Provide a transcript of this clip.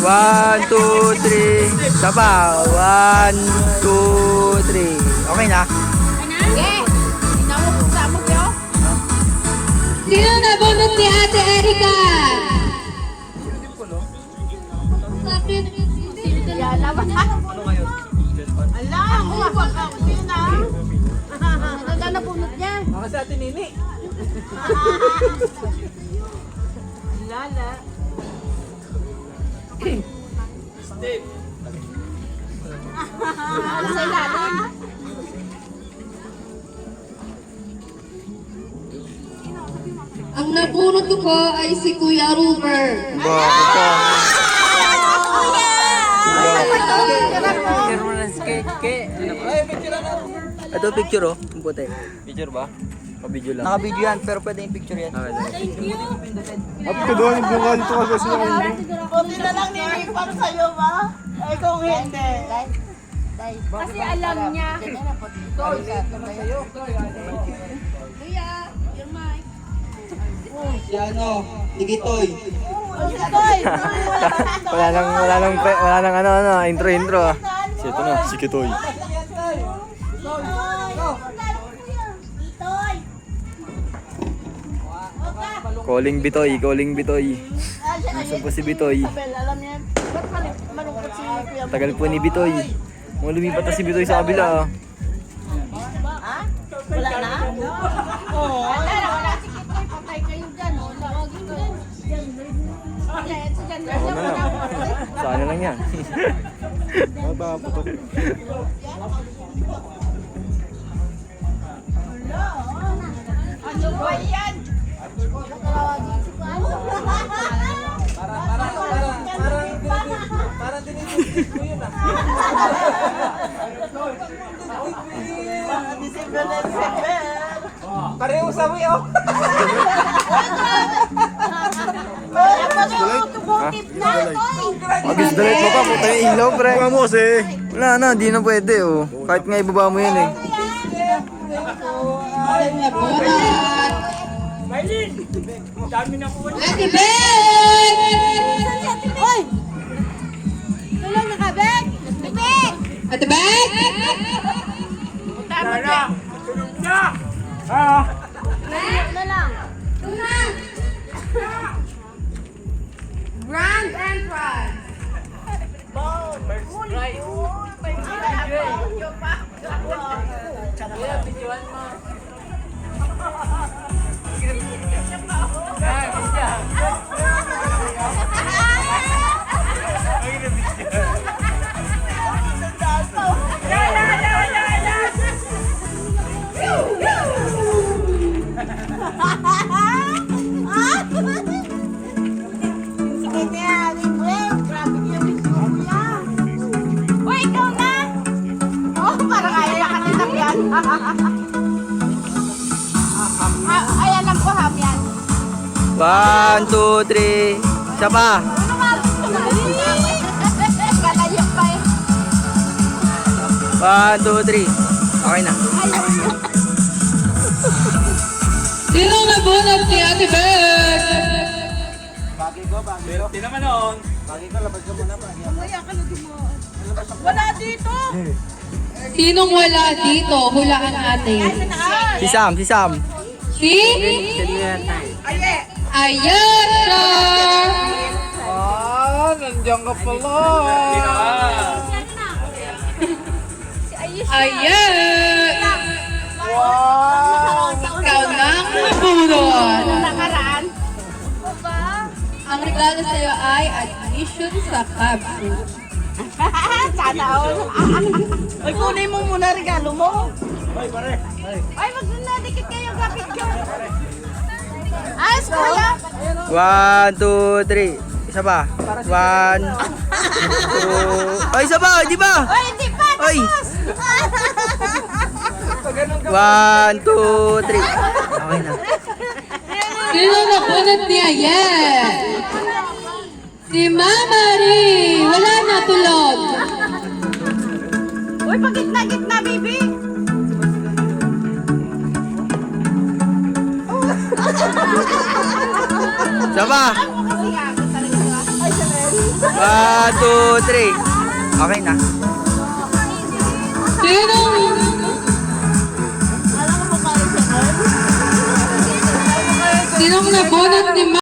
1, 2, 3. Isa pa. 1, 2, 3. Okay na? Okay. Tinawag ko sa mo kayo. Sino nabunot ni Ate Erika? Yala ba? Ano ngayon? Alam, umapag ako sino na. Ano nabunot niya? Baka sa atin nini. Lala. Steve. Ano sa ilalim? Ang nabunot ko ay si Kuya Ruber. Bakit ka? Picture mo ng skate. Ay, picture na. Ito picture oh. Ang puti. Picture ba? Pa-video lang. Naka-video yan pero pwede yung picture yan. Apit ka doon, yung bunga dito kasi sila kayo. Buti na lang nini para sa'yo ba? Ay kung hindi. Kasi alam niya. Si ano? Digitoy. Wala nang ano, intro. Si ito na, si Kitoy. Calling Bitoy. Nasaan po si Bitoy? Alam niya. Ba't malungkot si Kuya? Tagal po ni Bitoy. Mga lumipat na si Bitoy sa kabila. Wala na? Oo. Wala si Kitoy. Patay kayo dyan. Lawagin ko yan. Sana lang yan. Mabaputok. Ano ba yan? Parang dinidikit mo yun ah. December na December. Pareho sa mo yun. Kaya mag-automotive na. Agis dalit mo pa, puta yung ilaw, pre. Bunga mo kasi. Wala na, di na pwede oh. Kahit nga ibaba mo yan eh. Ang nabunot. Maylin! Dami na po. Ate Ben! Hoy! Tulong na ka, Bek! Bek! Ate Ben! Tama na! Tulong na! Ah! Na lang. Grand entrance! Sige niya, Bek! Grabe niya, Kuya! Uy, ikaw na! Oh, parang ayaw ka nilang yan. Ay, alam ko, ham yan. 1, 2, 3. Isa pa. Kalayo pa eh. 1, 2, 3. Okay na. Sino nabunot ni Ate Ben? Di naman noon. Wala dito! Sinong wala dito? Hulaan natin. Si Sam. Si? Ayesha! Ah, nandiyan ka pala. Ayesha! Wow! Ikaw nang nabunot. Nakaraan. Ang regalo sa'yo ay admission sa capsule. Sana all. Ay, kunin mo muna regalo mo. Ay, wag na, dikit kayo sa picture. Ayos, kuya. 1, 2, 3. Isa pa. 1, 2. Ay, isa pa. Di ba? Ay, hindi pa. Ay. Tapos. 1, 2, 3. Okay na. Sino nabunot ni Ayen? Si Mama Ri! Wala na tulog! Uy, pagitna-gitna, baby. Isa pa. Kasi ako talaga. Ay, 1, 2, 3. Okay na. Sinong nabunot ni